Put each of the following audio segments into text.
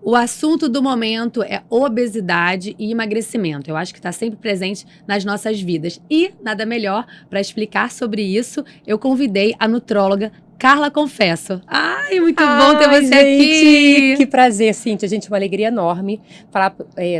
O assunto do momento é obesidade e emagrecimento. Eu acho que está sempre presente nas nossas vidas. E nada melhor para explicar sobre isso, eu convidei a nutróloga Carla Confesso. Ai, muito bom ter você aqui! Que prazer, Cíntia. Gente, uma alegria enorme falar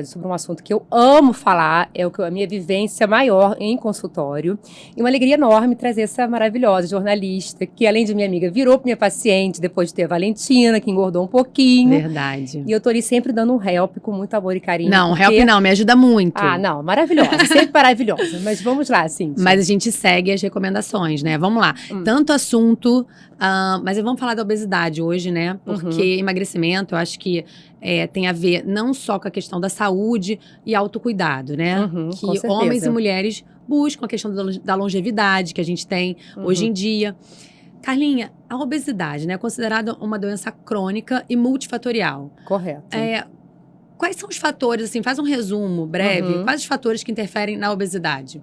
sobre um assunto que eu amo falar, a minha vivência maior em consultório. E uma alegria enorme trazer essa maravilhosa jornalista, que além de minha amiga, virou minha paciente depois de ter a Valentina, que engordou um pouquinho. Verdade. E eu tô ali sempre dando um help com muito amor e carinho. Não, help não, me ajuda muito. Ah, não, maravilhosa, sempre maravilhosa. Mas vamos lá, Cíntia. Mas a gente segue as recomendações, né? Vamos lá. Tanto assunto... mas vamos falar da obesidade hoje, né? Porque emagrecimento, eu acho que tem a ver não só com a questão da saúde e autocuidado, né? Que homens e mulheres buscam a questão da longevidade que a gente tem hoje em dia. Carlinha, a obesidade, né, é considerada uma doença crônica e multifatorial. Correto. Quais são os fatores, assim, faz um resumo breve, quais os fatores que interferem na obesidade?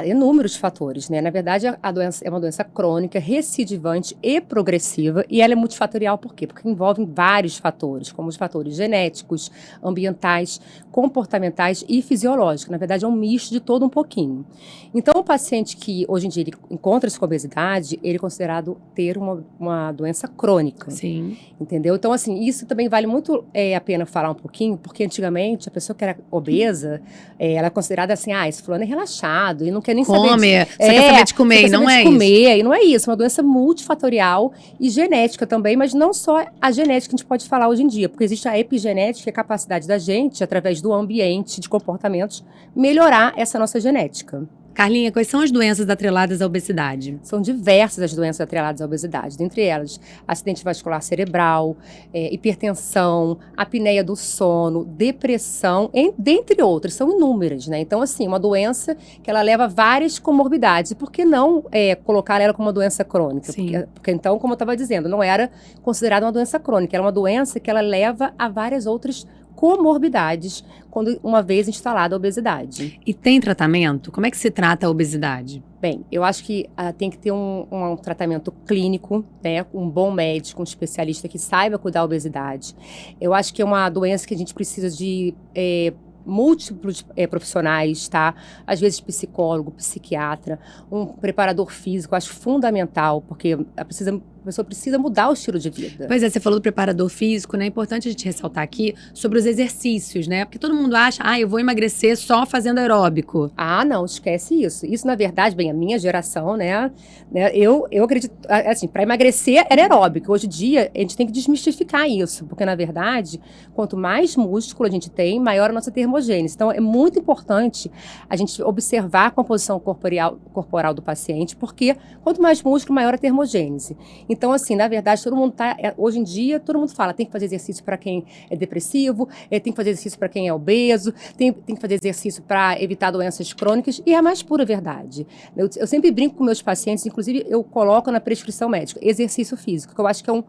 Inúmeros fatores, né? Na verdade, a doença é uma doença crônica, recidivante e progressiva, e ela é multifatorial por quê? Porque envolve vários fatores, como os fatores genéticos, ambientais, comportamentais e fisiológicos. Na verdade, é um misto de todo um pouquinho. Então, o paciente que hoje em dia ele encontra-se com obesidade, ele é considerado ter uma doença crônica. Sim. Entendeu? Então, assim, isso também vale muito a pena falar um pouquinho, porque antigamente a pessoa que era obesa, ela é considerada assim, esse fulano é relaxado, e não quer nem saber só quer saber de comer, e não é isso. E não é isso, uma doença multifatorial e genética também, mas não só a genética que a gente pode falar hoje em dia, porque existe a epigenética, que é a capacidade da gente, através do ambiente, de comportamentos, melhorar essa nossa genética. Carlinha, quais são as doenças atreladas à obesidade? São diversas as doenças atreladas à obesidade, dentre elas acidente vascular cerebral, hipertensão, apneia do sono, depressão, dentre outras, são inúmeras, né? Então, assim, uma doença que ela leva várias comorbidades, e por que não colocar ela como uma doença crônica? Porque então, como eu estava dizendo, não era considerada uma doença crônica, era uma doença que ela leva a várias outras comorbidades, quando uma vez instalada a obesidade. E tem tratamento? Como é que se trata a obesidade? Bem, eu acho que tem que ter um tratamento clínico, né? Um bom médico, um especialista que saiba cuidar da obesidade. Eu acho que é uma doença que a gente precisa de múltiplos profissionais, tá? Às vezes psicólogo, psiquiatra, um preparador físico, eu acho fundamental, porque a pessoa precisa mudar o estilo de vida. Pois é, você falou do preparador físico, né? É importante a gente ressaltar aqui sobre os exercícios, né? Porque todo mundo acha, eu vou emagrecer só fazendo aeróbico. Não, esquece isso. Isso, na verdade, bem, a minha geração, né? Eu acredito, assim, para emagrecer era aeróbico. Hoje em dia, a gente tem que desmistificar isso, porque, na verdade, quanto mais músculo a gente tem, maior a nossa termogênese. Então, é muito importante a gente observar a composição corporal do paciente, porque quanto mais músculo, maior a termogênese. Então, assim, na verdade, todo mundo hoje em dia, todo mundo fala, tem que fazer exercício para quem é depressivo, tem que fazer exercício para quem é obeso, tem que fazer exercício para evitar doenças crônicas, e é a mais pura verdade. Eu sempre brinco com meus pacientes, inclusive eu coloco na prescrição médica, exercício físico, que eu acho que é um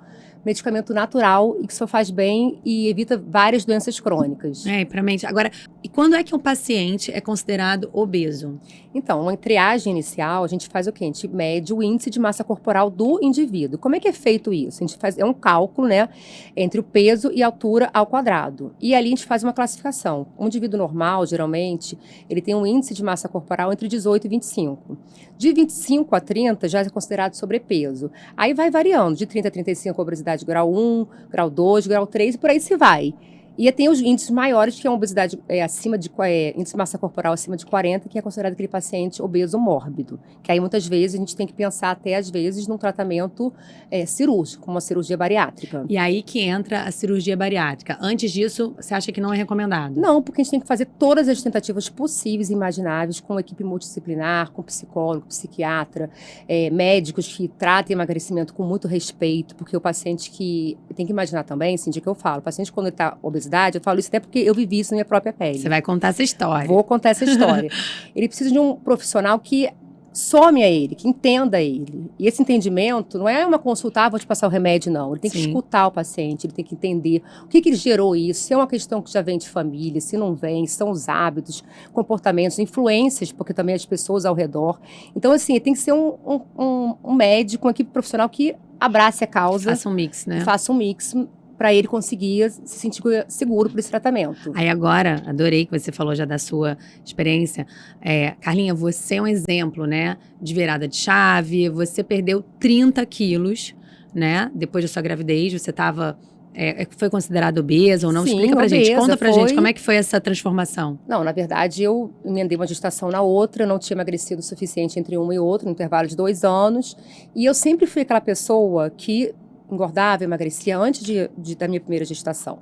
medicamento natural e que só faz bem e evita várias doenças crônicas. Pra mente. Agora, e quando é que um paciente é considerado obeso? Então, uma triagem inicial, a gente faz o quê? A gente mede o índice de massa corporal do indivíduo. Como é que é feito isso? A gente faz um cálculo, né, entre o peso e a altura ao quadrado. E ali a gente faz uma classificação. Um indivíduo normal, geralmente, ele tem um índice de massa corporal entre 18 e 25. De 25 a 30 já é considerado sobrepeso. Aí vai variando, de 30 a 35 obesidade grau 1, grau 2, grau 3, e por aí se vai. E tem os índices maiores, que é uma obesidade índice de massa corporal acima de 40, que é considerado aquele paciente obeso mórbido. Que aí, muitas vezes, a gente tem que pensar até, às vezes, num tratamento cirúrgico, como uma cirurgia bariátrica. E aí que entra a cirurgia bariátrica. Antes disso, você acha que não é recomendado? Não, porque a gente tem que fazer todas as tentativas possíveis e imagináveis, com equipe multidisciplinar, com psicólogo, psiquiatra, médicos que tratem emagrecimento com muito respeito, porque o paciente que... Tem que imaginar também, assim, de que eu falo, o paciente quando ele está obeso, eu falo isso até porque eu vivi isso na minha própria pele. Você vai contar essa história. Vou contar essa história. Ele precisa de um profissional que some a ele, que entenda ele. E esse entendimento não é uma consulta, vou te passar o remédio, não. Ele tem que escutar o paciente, ele tem que entender o que ele gerou isso, se é uma questão que já vem de família, se não vem, se são os hábitos, comportamentos, influências, porque também as pessoas ao redor. Então, assim, tem que ser um médico, uma equipe profissional que abrace a causa. Faça um mix, né? Faça um mix para ele conseguir se sentir seguro por esse tratamento. Aí agora, adorei que você falou já da sua experiência. Carlinha, você é um exemplo, né, de virada de chave. Você perdeu 30 quilos, né? Depois da sua gravidez, você estava... foi considerado obesa ou não? Sim, Explica pra obesa, gente, conta pra gente como é que foi essa transformação. Não, na verdade, eu emendei uma gestação na outra, não tinha emagrecido o suficiente entre uma e outra, no intervalo de 2 anos. E eu sempre fui aquela pessoa que engordava, emagrecia antes da minha primeira gestação.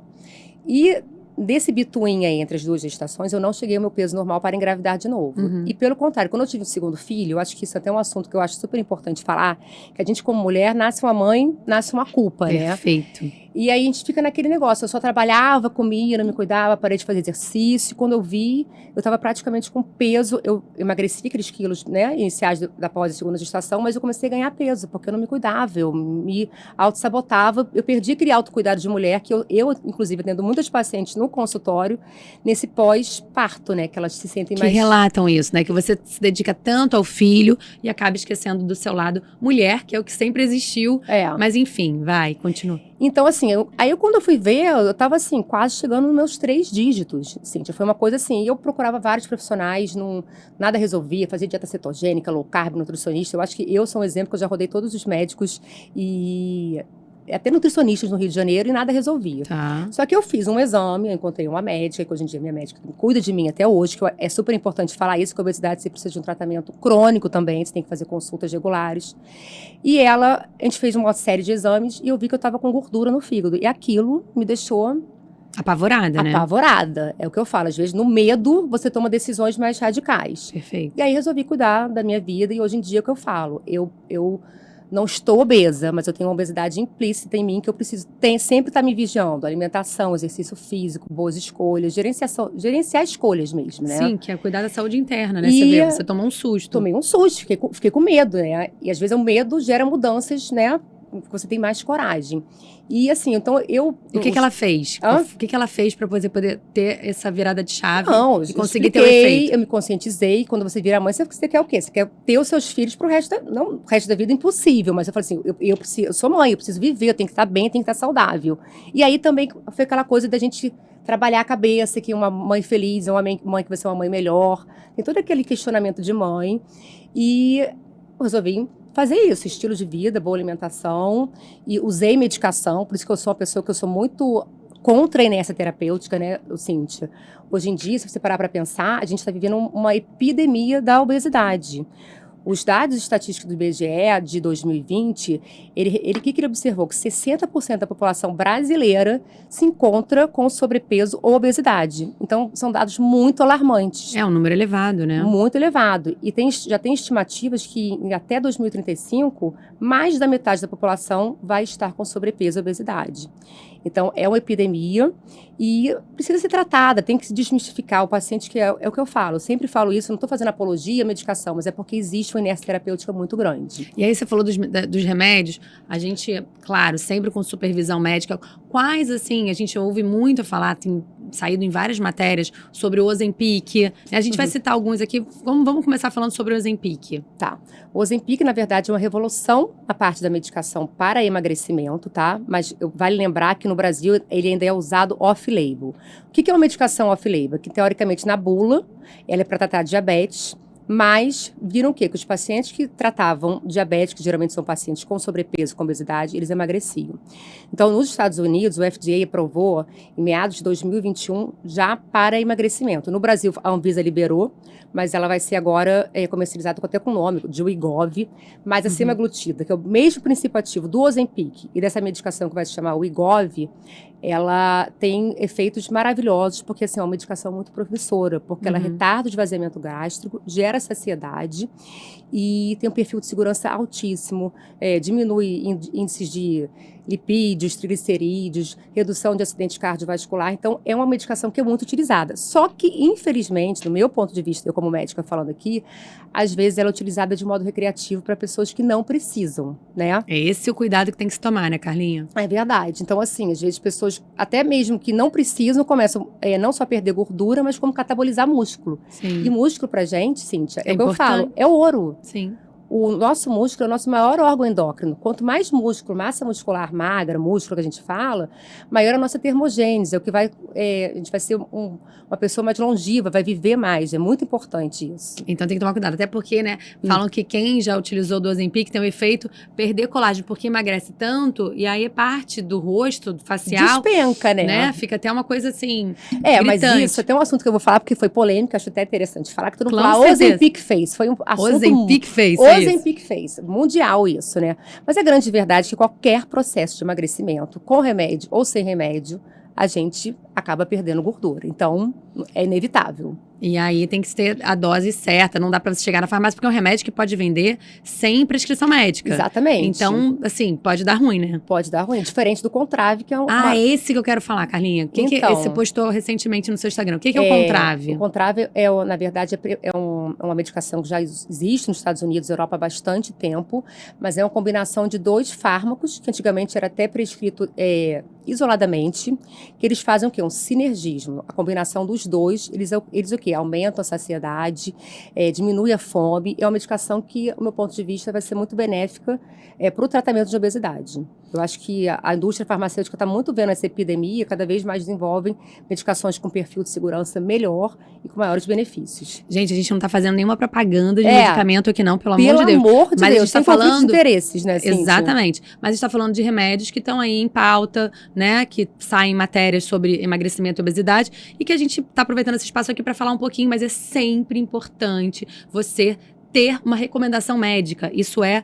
E desse between aí entre as 2 gestações, eu não cheguei ao meu peso normal para engravidar de novo. Uhum. E pelo contrário, quando eu tive o segundo filho, eu acho que isso é até um assunto que eu acho super importante falar, que a gente como mulher, nasce uma mãe, nasce uma culpa, né? Perfeito. E aí a gente fica naquele negócio, eu só trabalhava, comia, não me cuidava, parei de fazer exercício. Quando eu vi, eu estava praticamente com peso, eu emagreci aqueles quilos, né, iniciais da pós e segunda gestação, mas eu comecei a ganhar peso, porque eu não me cuidava, eu me autossabotava, eu perdi aquele autocuidado de mulher, que eu inclusive, tendo muitas pacientes no consultório, nesse pós-parto, né, que elas se sentem Que mais... relatam isso, né, que você se dedica tanto ao filho e acaba esquecendo do seu lado mulher, que é o que sempre existiu, mas enfim, vai, continua. Então, assim, quando eu fui ver, eu tava, assim, quase chegando nos meus 3 dígitos, Cíntia. Foi uma coisa assim, eu procurava vários profissionais, nada resolvia, fazia dieta cetogênica, low carb, nutricionista. Eu acho que eu sou um exemplo, que eu já rodei todos os médicos e até nutricionistas no Rio de Janeiro e nada resolvia. Tá. Só que eu fiz um exame, eu encontrei uma médica, que hoje em dia é minha médica, que cuida de mim até hoje, que é super importante falar isso, que a obesidade você precisa de um tratamento crônico também, você tem que fazer consultas regulares. E a gente fez uma série de exames e eu vi que eu estava com gordura no fígado. E aquilo me deixou... Apavorada, né? Apavorada. É o que eu falo, às vezes no medo você toma decisões mais radicais. Perfeito. E aí resolvi cuidar da minha vida e hoje em dia é o que eu falo, eu não estou obesa, mas eu tenho uma obesidade implícita em mim que eu preciso sempre estar me vigiando. Alimentação, exercício físico, boas escolhas, gerenciar escolhas mesmo, né? Sim, que é cuidar da saúde interna, né? Você vê, você tomou um susto. Tomei um susto, fiquei com medo, né? E às vezes o medo gera mudanças, né? Você tem mais coragem. E assim, então eu... E o que ela fez? Hã? O que ela fez para poder ter essa virada de chave e conseguir ter o efeito? Eu me conscientizei. Quando você vira mãe, você quer o quê? Você quer ter os seus filhos pro resto não, o resto da vida é impossível, mas eu falei assim, eu sou mãe, eu preciso viver, eu tenho que estar bem, eu tenho que estar saudável. E aí também foi aquela coisa da gente trabalhar a cabeça, que uma mãe feliz é uma mãe que vai ser uma mãe melhor. Tem todo aquele questionamento de mãe. E eu resolvi fazer isso, estilo de vida, boa alimentação, e usei medicação, por isso que eu sou uma pessoa que eu sou muito contra a inércia terapêutica, né, Cíntia? Hoje em dia, se você parar para pensar, a gente está vivendo uma epidemia da obesidade. Os dados estatísticos do IBGE de 2020, o que ele observou? Que 60% da população brasileira se encontra com sobrepeso ou obesidade. Então, são dados muito alarmantes. É um número elevado, né? Muito elevado. E já tem estimativas que até 2035, mais da metade da população vai estar com sobrepeso e obesidade. Então, é uma epidemia e precisa ser tratada, tem que se desmistificar o paciente, que é o que eu falo. Eu sempre falo isso, não estou fazendo apologia à medicação, mas é porque existe uma inércia terapêutica muito grande. E aí você falou dos remédios, a gente, claro, sempre com supervisão médica. Quais, assim, a gente ouve muito falar, tem saído em várias matérias, sobre o Ozempic. A gente vai citar alguns aqui. Vamos começar falando sobre o Ozempic. Tá. O Ozempic, na verdade, é uma revolução na parte da medicação para emagrecimento, tá? Mas vale lembrar que no Brasil ele ainda é usado off-label. O que é uma medicação off-label? Que, teoricamente, na bula, ela é para tratar diabetes, mas viram o quê? Que os pacientes que tratavam diabetes, que geralmente são pacientes com sobrepeso, com obesidade, eles emagreciam. Então, nos Estados Unidos, o FDA aprovou, em meados de 2021, já para emagrecimento. No Brasil, a Anvisa liberou, mas ela vai ser agora comercializada até com o nome de Wegovy, mas a semaglutida, que é o mesmo princípio ativo do Ozempic e dessa medicação que vai se chamar Wegovy, ela tem efeitos maravilhosos, porque assim, é uma medicação muito promissora, porque ela retarda o esvaziamento gástrico, gera saciedade e tem um perfil de segurança altíssimo, diminui índices de lipídios, triglicerídeos, redução de acidente cardiovascular. Então, é uma medicação que é muito utilizada. Só que, infelizmente, do meu ponto de vista, eu como médica falando aqui, às vezes ela é utilizada de modo recreativo para pessoas que não precisam, né? É esse o cuidado que tem que se tomar, né, Carlinha? É verdade. Então, assim, às vezes pessoas, até mesmo que não precisam, começam não só a perder gordura, mas como catabolizar músculo. Sim. E músculo pra gente, Cíntia, é o que eu importante. falo, é ouro. Sim. o nosso músculo é o nosso maior órgão endócrino. Quanto mais músculo, massa muscular magra, músculo que a gente fala, maior a nossa termogênese, é o que vai, a gente vai ser uma pessoa mais longeva, vai viver mais. É muito importante isso. Então tem que tomar cuidado, até porque, né, falam que quem já utilizou do Ozempic tem o efeito perder colágeno, porque emagrece tanto, e aí é parte do rosto, do facial. Despenca, né? Fica até uma coisa assim, mas gritante. isso, até um assunto que eu vou falar, porque foi polêmico, acho até interessante falar, que todo mundo Com fala certeza. Ozempic Face. Foi um assunto... Ozempic Face, Ozempic Face. Mundial isso, né? Mas a grande verdade é que qualquer processo de emagrecimento, com remédio ou sem remédio, a gente acaba perdendo gordura. Então, é inevitável. E aí tem que ter a dose certa, não dá pra você chegar na farmácia, porque é um remédio que pode vender sem prescrição médica. Então, assim, pode dar ruim, né? Pode dar ruim, diferente do Contrave, que é esse que eu quero falar, Carlinha. Que você postou recentemente no seu Instagram? O que é o Contrave? O Contrave, na verdade, é uma medicação que já existe nos Estados Unidos e Europa há bastante tempo, mas é uma combinação de 2 fármacos, que antigamente era até prescrito isoladamente, que eles fazem o quê? Um sinergismo. A combinação dos 2, eles o quê? Aumentam a saciedade, diminui a fome. É uma medicação que, do meu ponto de vista, vai ser muito benéfica para o tratamento de obesidade. Eu acho que a indústria farmacêutica está muito vendo essa epidemia, cada vez mais desenvolvem medicações com perfil de segurança melhor e com maiores benefícios. Gente, a gente não está fazendo nenhuma propaganda de medicamento aqui não, pelo amor de Deus. Pelo amor de Deus, a gente tem conflito de interesses, né, Cíntia? Exatamente. Mas a gente está falando de remédios que estão aí em pauta, né, que saem matérias sobre emagrecimento e obesidade, e que a gente está aproveitando esse espaço aqui para falar um pouquinho, mas é sempre importante você ter uma recomendação médica. Isso é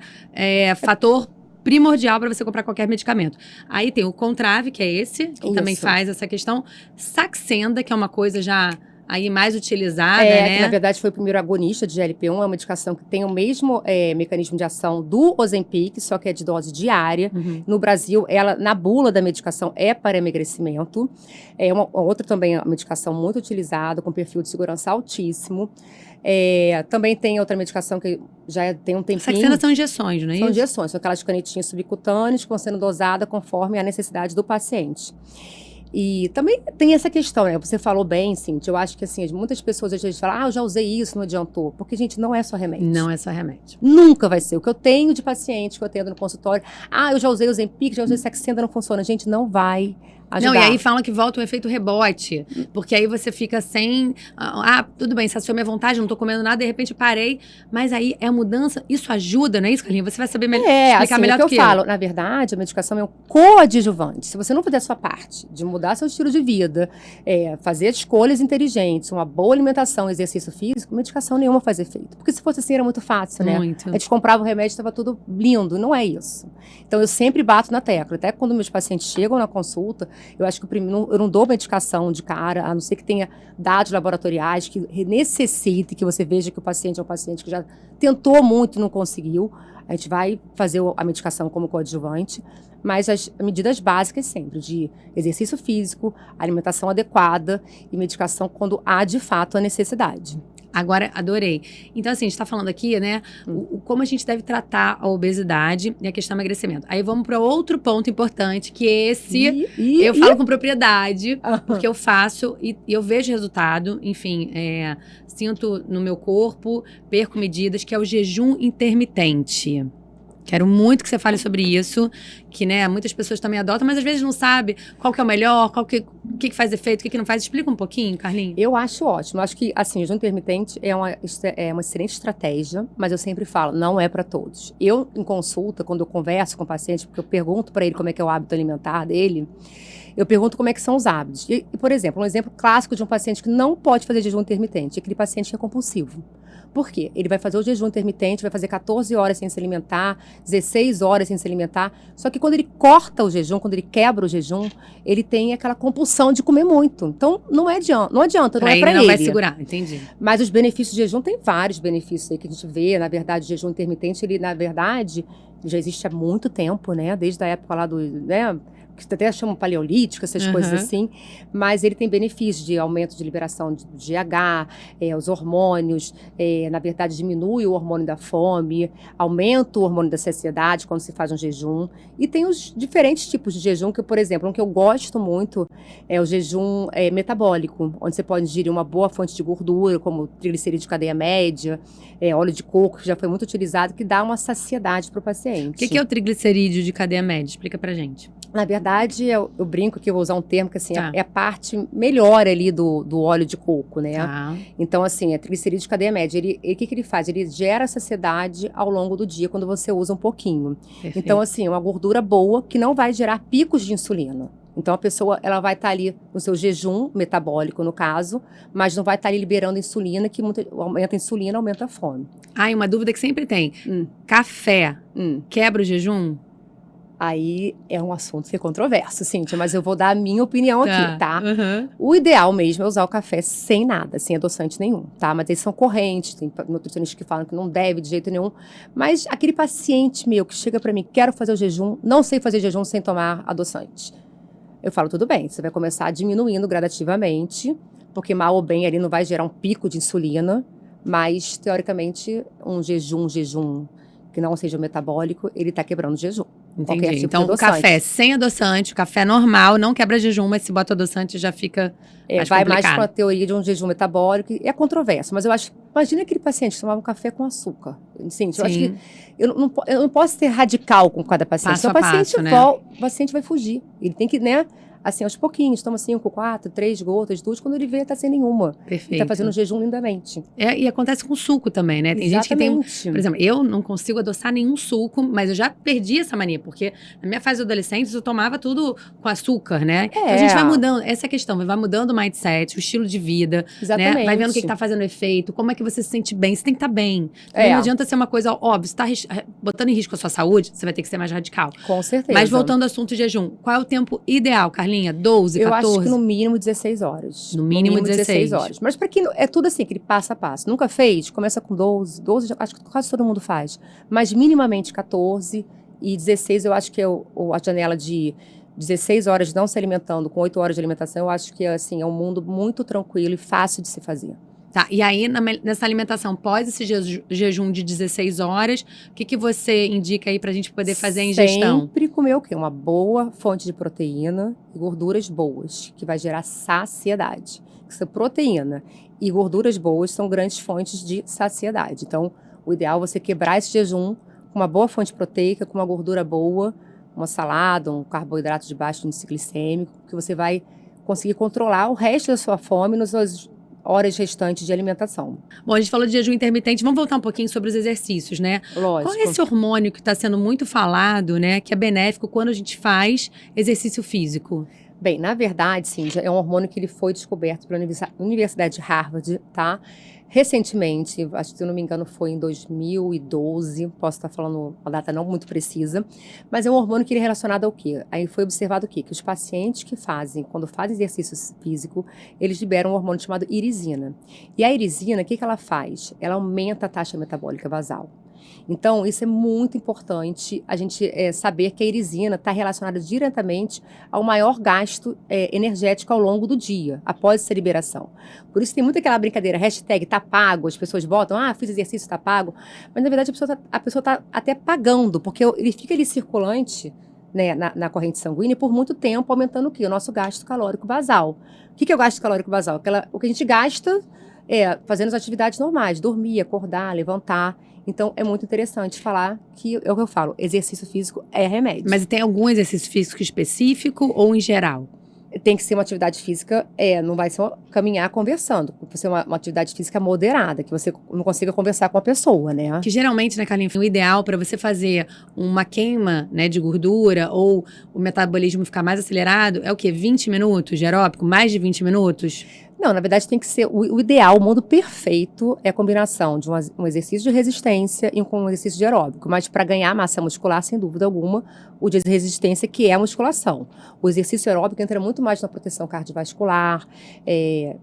fator primordial para você comprar qualquer medicamento. Aí tem o Contrave, que é esse, que também faz essa questão. Saxenda, que é uma coisa já aí mais utilizada, né? Que na verdade foi o primeiro agonista de GLP-1, é uma medicação que tem o mesmo mecanismo de ação do Ozempic, só que é de dose diária. No Brasil, ela, na bula da medicação, é para emagrecimento. É outra também uma medicação muito utilizada, com perfil de segurança altíssimo. Também tem outra medicação que já tem um tempinho. Saxenda são injeções, não é isso? São injeções, são aquelas canetinhas subcutâneas que vão sendo dosadas conforme a necessidade do paciente. E também tem essa questão, né? Você falou bem, Cíntia. Eu acho que, assim, muitas pessoas às vezes falam, eu já usei isso, não adiantou. Porque, gente, não é só remédio. Não é só remédio. Nunca vai ser. O que eu tenho de paciente que eu atendo no consultório, eu já usei o Ozempic, já usei Saxenda, não funciona. Gente, não vai ajudar. Não, e aí falam que volta o efeito rebote, porque aí você fica sem, tudo bem, saciou minha vontade, não tô comendo nada, de repente parei, mas aí é a mudança, isso ajuda, não é isso, Carlinha? Você vai saber explicar assim, melhor do que eu falo. Na verdade, a medicação é um coadjuvante. Se você não fizer a sua parte de mudar seu estilo de vida, fazer escolhas inteligentes, uma boa alimentação, exercício físico, medicação nenhuma faz efeito. Porque se fosse assim, era muito fácil, né? Muito. A gente comprava o remédio, estava tudo lindo, não é isso. Então, eu sempre bato na tecla. Até quando meus pacientes chegam na consulta, eu acho que eu não dou medicação de cara, a não ser que tenha dados laboratoriais que necessite que você veja que o paciente é um paciente que já tentou muito e não conseguiu. A gente vai fazer a medicação como coadjuvante, mas as medidas básicas sempre, de exercício físico, alimentação adequada e medicação quando há, de fato, a necessidade. Agora, adorei. Então, assim, a gente está falando aqui, né, como a gente deve tratar a obesidade e a questão do emagrecimento. Aí vamos para outro ponto importante, que esse eu falo com propriedade, porque eu faço e eu vejo resultado, enfim, sinto no meu corpo, perco medidas, que é o jejum intermitente. Quero muito que você fale sobre isso, que, né, muitas pessoas também adotam, mas às vezes não sabe qual que é o melhor, o que faz efeito, o que não faz. Explica um pouquinho, Carlinhos. Eu acho ótimo. Acho que, assim, o jejum intermitente é uma excelente estratégia, mas eu sempre falo, não é para todos. Eu, em consulta, quando eu converso com o paciente, porque eu pergunto para ele como é que é o hábito alimentar dele, eu pergunto como é que são os hábitos. E, por exemplo, um exemplo clássico de um paciente que não pode fazer jejum intermitente é aquele paciente que é compulsivo. Por quê? Ele vai fazer o jejum intermitente, vai fazer 14 horas sem se alimentar, 16 horas sem se alimentar. Só que quando ele corta o jejum, quando ele quebra o jejum, ele tem aquela compulsão de comer muito. Então, não adianta, não é para ele. Não vai segurar, entendi. Mas os benefícios do jejum, tem vários benefícios aí que a gente vê. Na verdade, o jejum intermitente, ele, na verdade, já existe há muito tempo, né? Desde a época lá do, né? que até chamam paleolítico, essas coisas assim, mas ele tem benefícios de aumento de liberação de GH, os hormônios, na verdade diminui o hormônio da fome, aumenta o hormônio da saciedade quando se faz um jejum, e tem os diferentes tipos de jejum, que, por exemplo, um que eu gosto muito é o jejum metabólico, onde você pode ingerir uma boa fonte de gordura, como triglicerídeo de cadeia média, óleo de coco, que já foi muito utilizado, que dá uma saciedade para o paciente. O que é o triglicerídeo de cadeia média? Explica pra gente. Na verdade, eu brinco que eu vou usar um termo que, assim, é a parte melhor ali do óleo de coco, né? Então, assim, é triglicerídeo de cadeia média. O que ele faz? Ele gera saciedade ao longo do dia, quando você usa um pouquinho. Perfeito. Então, assim, é uma gordura boa que não vai gerar picos de insulina. Então, a pessoa, ela vai estar ali no seu jejum metabólico, no caso, mas não vai estar ali liberando insulina, que aumenta a insulina, aumenta a fome. E uma dúvida que sempre tem. Café quebra o jejum? Aí é um assunto que é controverso, Cíntia, mas eu vou dar a minha opinião aqui, tá? O ideal mesmo é usar o café sem nada, sem adoçante nenhum, tá? Mas eles são correntes, tem nutricionistas que falam que não deve de jeito nenhum. Mas aquele paciente meu que chega pra mim, quero fazer o jejum, não sei fazer jejum sem tomar adoçante. Eu falo, tudo bem, você vai começar diminuindo gradativamente, porque mal ou bem ali não vai gerar um pico de insulina, mas, teoricamente, um jejum que não seja metabólico, ele tá quebrando o jejum. Entendi. Tipo então, o café sem adoçante, o café normal, não quebra jejum, mas se bota adoçante já fica mais vai complicado. Mais com a teoria de um jejum metabólico, é controverso, mas eu acho, imagina aquele paciente que tomava um café com açúcar. Sim, eu acho que eu não posso ser radical com cada paciente. Então, o paciente vai fugir. Ele tem que, né? Assim, aos pouquinhos, toma 5, 4, 3 gotas, 2, quando ele vê, tá sem nenhuma. Perfeito. Ele tá fazendo um jejum lindamente. E acontece com suco também, né? Tem gente que tem, por exemplo, eu não consigo adoçar nenhum suco, mas eu já perdi essa mania, porque na minha fase adolescente eu tomava tudo com açúcar, né? Então a gente vai mudando, essa é a questão, vai mudando o mindset, o estilo de vida, né? Vai vendo o que tá fazendo efeito, como é que você se sente bem, você tem que estar bem. Não adianta ser uma coisa óbvia, você tá botando em risco a sua saúde, você vai ter que ser mais radical. Com certeza. Mas voltando ao assunto de jejum, qual é o tempo ideal, Carlinha? 12, 14? Eu acho que no mínimo 16 horas. No mínimo 16 horas. Mas para quem é tudo assim, aquele passo a passo. Nunca fez? Começa com 12, acho que quase todo mundo faz. Mas minimamente 14 e 16 eu acho que é a janela de 16 horas não se alimentando com 8 horas de alimentação, eu acho que assim, é um mundo muito tranquilo e fácil de se fazer. Tá, e aí nessa alimentação, pós esse jejum de 16 horas, o que você indica aí pra gente poder fazer a ingestão? Sempre comer o quê? Uma boa fonte de proteína e gorduras boas, que vai gerar saciedade. Essa proteína e gorduras boas são grandes fontes de saciedade. Então, o ideal é você quebrar esse jejum com uma boa fonte proteica, com uma gordura boa, uma salada, um carboidrato de baixo índice glicêmico, que você vai conseguir controlar o resto da sua fome nas suas horas restantes de alimentação. Bom, a gente falou de jejum intermitente, vamos voltar um pouquinho sobre os exercícios, né? Lógico. Qual é esse hormônio que está sendo muito falado, né, que é benéfico quando a gente faz exercício físico? Bem, na verdade, sim, é um hormônio que ele foi descoberto pela Universidade de Harvard, tá? Recentemente, acho que se eu não me engano foi em 2012, posso estar falando uma data não muito precisa, mas é um hormônio que ele é relacionado ao quê? Aí foi observado o quê? Que os pacientes que quando fazem exercício físico, eles liberam um hormônio chamado irisina. E a irisina, o que ela faz? Ela aumenta a taxa metabólica basal. Então, isso é muito importante a gente saber que a irisina está relacionada diretamente ao maior gasto energético ao longo do dia, após essa liberação. Por isso tem muito aquela brincadeira, hashtag tá pago, as pessoas botam, fiz exercício, tá pago. Mas, na verdade, a pessoa tá até pagando, porque ele fica ali circulante, né, na corrente sanguínea por muito tempo, aumentando o quê? O nosso gasto calórico basal. O que é o gasto calórico basal? O que a gente gasta fazendo as atividades normais, dormir, acordar, levantar. Então, é muito interessante falar que, é o que eu falo, exercício físico é remédio. Mas tem algum exercício físico específico ou em geral? Tem que ser uma atividade física, não vai ser caminhar conversando. Tem que ser uma atividade física moderada, que você não consiga conversar com a pessoa, né? Que geralmente, né, Carlinhos, o ideal para você fazer uma queima, né, de gordura ou o metabolismo ficar mais acelerado é o quê? 20 minutos de aeróbico? Mais de 20 minutos? Não, na verdade tem que ser o ideal, o mundo perfeito é a combinação de um exercício de resistência e um exercício de aeróbico. Mas para ganhar massa muscular, sem dúvida alguma, o de resistência que é a musculação. O exercício aeróbico entra muito mais na proteção cardiovascular,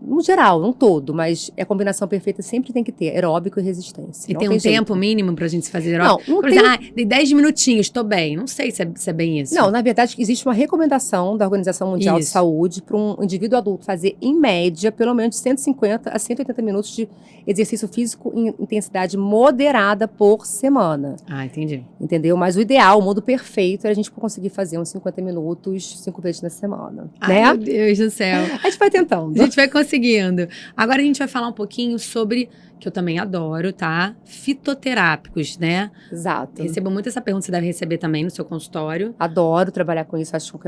no geral, não todo, mas a combinação perfeita sempre tem que ter aeróbico e resistência. E tem um tempo mínimo pra gente fazer aeróbico? Não Por tem. exemplo, de 10 minutinhos, tô bem. Não sei se é bem isso. Não, na verdade, existe uma recomendação da Organização Mundial de Isso. Saúde para um indivíduo adulto fazer, em média, pelo menos 150 a 180 minutos de exercício físico em intensidade moderada por semana. Ah, entendi. Entendeu? Mas o ideal, o mundo perfeito, é a gente conseguir fazer uns 50 minutos 5 vezes na semana. Ai, né? meu Deus do céu. A gente vai tentando. A gente vai conseguindo. Agora a gente vai falar um pouquinho sobre, que eu também adoro, tá? Fitoterápicos, né? Exato. Recebo muito essa pergunta, você deve receber também no seu consultório. Adoro trabalhar com isso, acho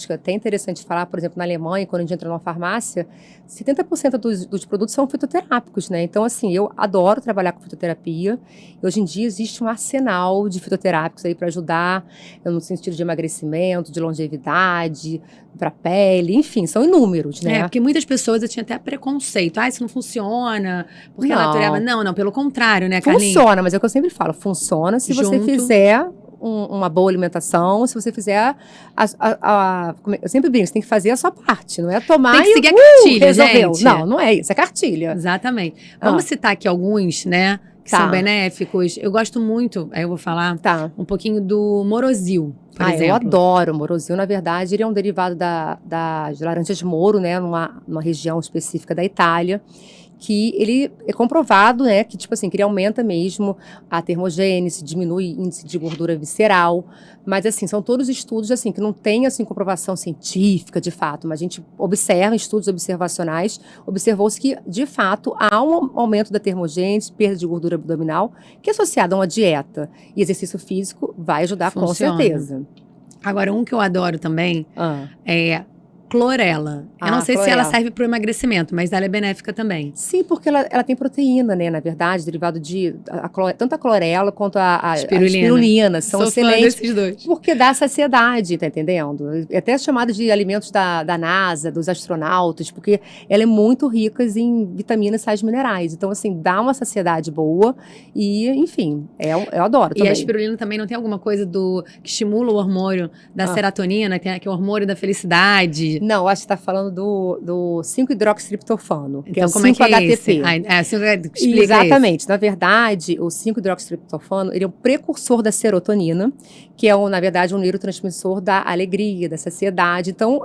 que é até interessante falar, por exemplo, na Alemanha, quando a gente entra numa farmácia, 70% dos produtos são fitoterápicos, né? Então, assim, eu adoro trabalhar com fitoterapia. E hoje em dia existe um arsenal de fitoterápicos aí para ajudar no sentido de emagrecimento, de longevidade, para pele, enfim, são inúmeros, né? Porque muitas pessoas eu tinha até preconceito. Ah, isso não funciona, porque a Não. natureza... Não, pelo contrário, né, Carlinhos? Funciona, mas é o que eu sempre falo, funciona se você Junto. fizer uma boa alimentação, se você fizer eu sempre brinco, você tem que fazer a sua parte, não é tomar Tem que e seguir a cartilha, resolveu. gente. Não é isso, é cartilha. Exatamente. Vamos citar aqui alguns, né, que Tá. são benéficos. Eu gosto muito, aí eu vou falar Tá. um pouquinho do Morosil, por exemplo. Eu adoro o Morosil, na verdade, ele é um derivado das laranjas de Moro, né, numa região específica da Itália, que ele é comprovado, né, que tipo assim, que ele aumenta mesmo a termogênese, diminui o índice de gordura visceral, mas assim, são todos estudos assim que não tem assim comprovação científica de fato, mas a gente observa, em estudos observacionais, observou-se que de fato há um aumento da termogênese, perda de gordura abdominal, que é associado a uma dieta e exercício físico vai ajudar Funciona. com certeza. Agora, um que eu adoro também é clorela. Eu não sei se clorela. ela serve para o emagrecimento, mas ela é benéfica também. Sim, porque ela tem proteína, né? Na verdade, derivado de tanto a clorela quanto a espirulina. São Sou fã excelentes. desses dois. Porque dá saciedade, tá entendendo? É até chamada de alimentos da NASA, dos astronautas, porque ela é muito rica em vitaminas e sais minerais. Então, assim, dá uma saciedade boa e, enfim, eu adoro também. E a espirulina também não tem alguma coisa que estimula o hormônio da serotonina, que é o hormônio da felicidade? Não, acho que você está falando do 5-hidroxitriptofano, que Então, é o como é que é 5-HTP. Explica Exatamente. isso. Na verdade, o 5-hidroxitriptofano, ele é um precursor da serotonina, que é, na verdade, um neurotransmissor da alegria, da saciedade. Então,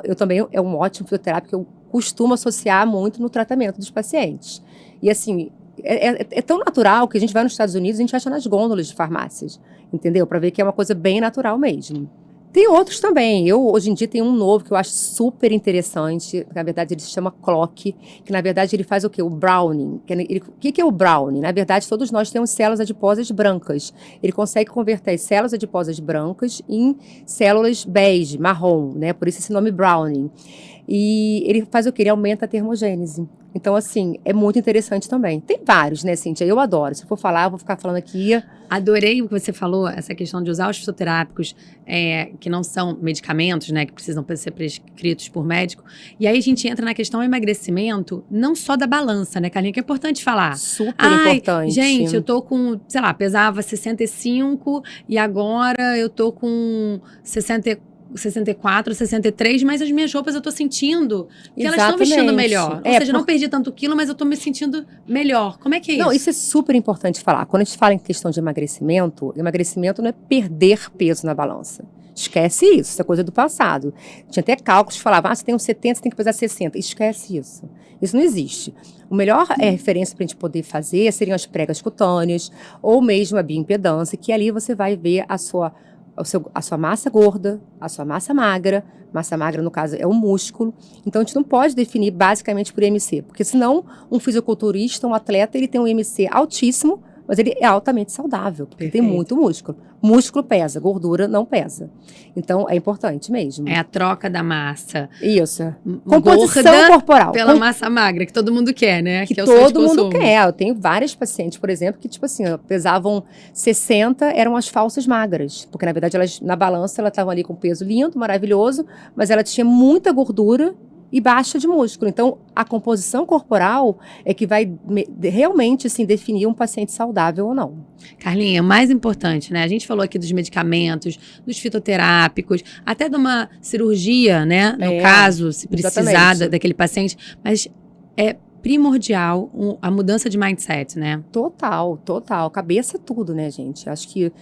é um ótimo fitoterápico que eu costumo associar muito no tratamento dos pacientes. E, assim, é tão natural que a gente vai nos Estados Unidos e a gente acha nas gôndolas de farmácias, entendeu? Para ver que é uma coisa bem natural mesmo. Tem outros também. Hoje em dia, tem um novo que eu acho super interessante. Na verdade, ele se chama Clock, que na verdade ele faz o quê? O browning. O que é o browning? Na verdade, todos nós temos células adiposas brancas. Ele consegue converter as células adiposas brancas em células bege, marrom, né? Por isso esse nome browning. E ele faz o quê? Ele aumenta a termogênese. Então, assim, é muito interessante também. Tem vários, né, Cíntia? Eu adoro. Se eu for falar, eu vou ficar falando aqui. Adorei o que você falou, essa questão de usar os fitoterápicos que não são medicamentos, né, que precisam ser prescritos por médico. E aí a gente entra na questão emagrecimento, não só da balança, né, Carlinha, que é importante falar. Super importante. Gente, eu tô com, sei lá, pesava 65 e agora eu tô com 64, 63, mas as minhas roupas eu tô sentindo que elas estão vestindo melhor. Ou seja, não perdi tanto quilo, mas eu tô me sentindo melhor. Como é que é isso? Não, isso é super importante falar. Quando a gente fala em questão de emagrecimento não é perder peso na balança. Esquece isso é coisa do passado. Tinha até cálculos que falavam, você tem uns 70, você tem que pesar 60. Esquece isso. Isso não existe. O melhor referência para a gente poder fazer seriam as pregas cutâneas ou mesmo a bioimpedância, que ali você vai ver a sua massa gorda, a sua massa magra no caso é o músculo, então a gente não pode definir basicamente por IMC, porque senão um fisiculturista, um atleta, ele tem um IMC altíssimo, mas ele é altamente saudável, porque tem muito músculo. Músculo pesa, gordura não pesa. Então, é importante mesmo. É a troca da massa. Isso. Composição corporal. Pela massa magra, que todo mundo quer, né? Que é o todo mundo quer. Eu tenho várias pacientes, por exemplo, que, tipo assim, pesavam 60, eram as falsas magras. Porque, na verdade, elas, na balança, elas estavam ali com peso lindo, maravilhoso, mas ela tinha muita gordura e baixa de músculo. Então, a composição corporal é que vai realmente, assim, definir um paciente saudável ou não. Carlinha, o mais importante, né? A gente falou aqui dos medicamentos, dos fitoterápicos, até de uma cirurgia, né? No caso, se precisar daquele paciente. Mas é primordial a mudança de mindset, né? Total. Cabeça é tudo, né, gente? Acho que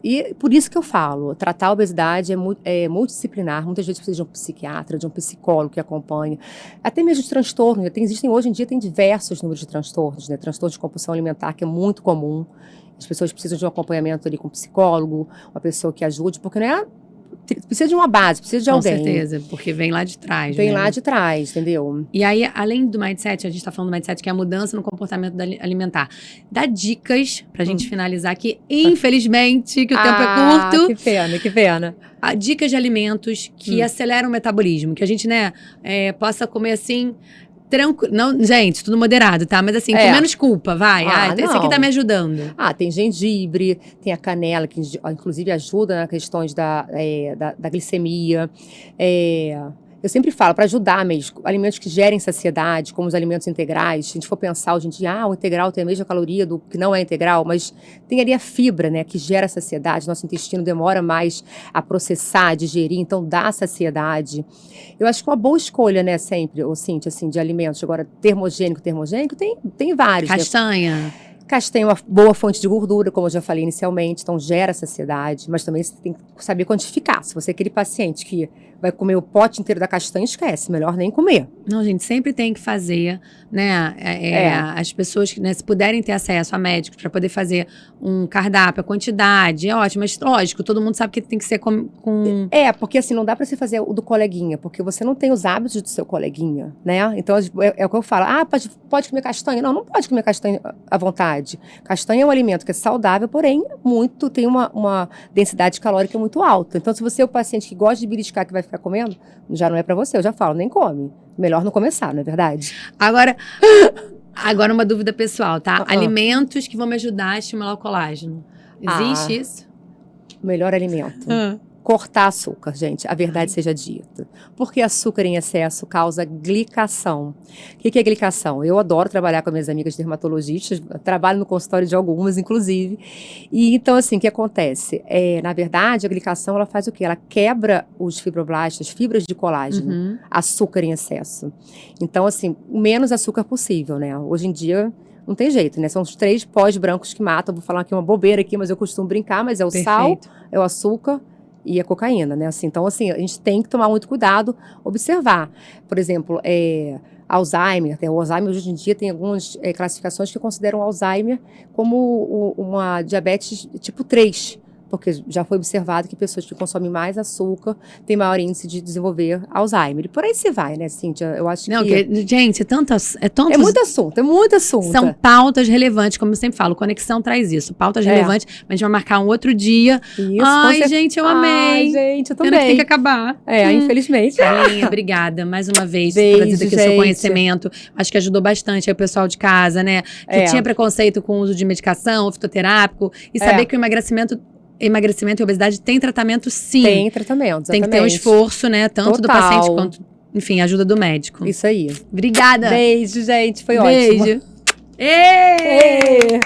e por isso que eu falo, tratar a obesidade é multidisciplinar. Muitas vezes precisa de um psiquiatra, de um psicólogo que acompanhe. Até mesmo de transtorno. Hoje em dia, tem diversos números de transtornos, né? Transtorno de compulsão alimentar, que é muito comum. As pessoas precisam de um acompanhamento ali com um psicólogo, uma pessoa que ajude, porque não é... Precisa de uma base, precisa de alguém. Com certeza, porque vem lá de trás. Vem lá de trás, entendeu? E aí, além do mindset, a gente tá falando do mindset, que é a mudança no comportamento alimentar. Dá dicas pra gente finalizar aqui, infelizmente, que o tempo é curto. Que pena. Dicas de alimentos que aceleram o metabolismo, que a gente, né, possa comer assim... Tranquilo. Não, gente, tudo moderado, tá? Mas assim, com menos culpa, vai. Esse aqui tá me ajudando. Tem gengibre, tem a canela, que inclusive ajuda nas questões da glicemia. Eu sempre falo, para ajudar mesmo, alimentos que gerem saciedade, como os alimentos integrais. Se a gente for pensar hoje em dia, o integral tem a mesma caloria do que não é integral, mas tem ali a fibra, né, que gera saciedade. Nosso intestino demora mais a processar, a digerir, então dá saciedade. Eu acho que uma boa escolha, né, sempre, Cíntia, assim, de alimentos. Agora, termogênico, tem vários. Castanha. Né? Castanha é uma boa fonte de gordura, como eu já falei inicialmente, então gera saciedade, mas também você tem que saber quantificar. Se você é aquele paciente que vai comer o pote inteiro da castanha, esquece, melhor nem comer. Não, gente, sempre tem que fazer, né, as pessoas que, né, se puderem ter acesso a médicos para poder fazer um cardápio, a quantidade, é ótimo, mas lógico, todo mundo sabe que tem que ser com... Porque assim, não dá para você fazer o do coleguinha, porque você não tem os hábitos do seu coleguinha, né? Então, é o que eu falo, pode comer castanha? Não pode comer castanha à vontade. Castanha é um alimento que é saudável, porém, tem uma densidade calórica muito alta. Então, se você é o paciente que gosta de beliscar, que vai ficar comendo, já não é para você, eu já falo, nem come. Melhor não começar, não é verdade? Agora uma dúvida pessoal, tá? Alimentos que vão me ajudar a estimular o colágeno. Existe isso? O melhor alimento. Cortar açúcar, gente, a verdade seja dita. Porque açúcar em excesso causa glicação. O que é glicação? Eu adoro trabalhar com minhas amigas dermatologistas, trabalho no consultório de algumas, inclusive. E então, assim, o que acontece? Na verdade, a glicação, ela faz o quê? Ela quebra os fibroblastos, as fibras de colágeno, açúcar em excesso. Então, assim, o menos açúcar possível, né? Hoje em dia... Não tem jeito, né? São os 3 pós brancos que matam. Vou falar aqui uma bobeira aqui, mas eu costumo brincar, mas é o sal, é o açúcar e a cocaína, né? Assim, então, assim, a gente tem que tomar muito cuidado, observar. Por exemplo, Alzheimer. O Alzheimer, hoje em dia, tem algumas classificações que consideram Alzheimer como uma diabetes tipo 3. Porque já foi observado que pessoas que consomem mais açúcar têm maior índice de desenvolver Alzheimer. E por aí se vai, né, Cíntia? Eu acho que... Gente, é muito assunto. São pautas relevantes, como eu sempre falo, Conexão traz isso. Pautas relevantes, mas a gente vai marcar um outro dia. Isso, gente, eu amei. Ai, gente, eu também. Pena que tem que acabar. Infelizmente. Carlinha, obrigada mais uma vez por trazer aqui o seu conhecimento. Acho que ajudou bastante aí o pessoal de casa, né? Que tinha preconceito com o uso de medicação, fitoterápico, e saber que o emagrecimento e obesidade tem tratamento, sim. Tem tratamento, exatamente. Tem que ter um esforço, né? Tanto do paciente quanto, enfim, ajuda do médico. Isso aí. Obrigada. Beijo, gente. Foi ótimo. Beijo. Êêêê!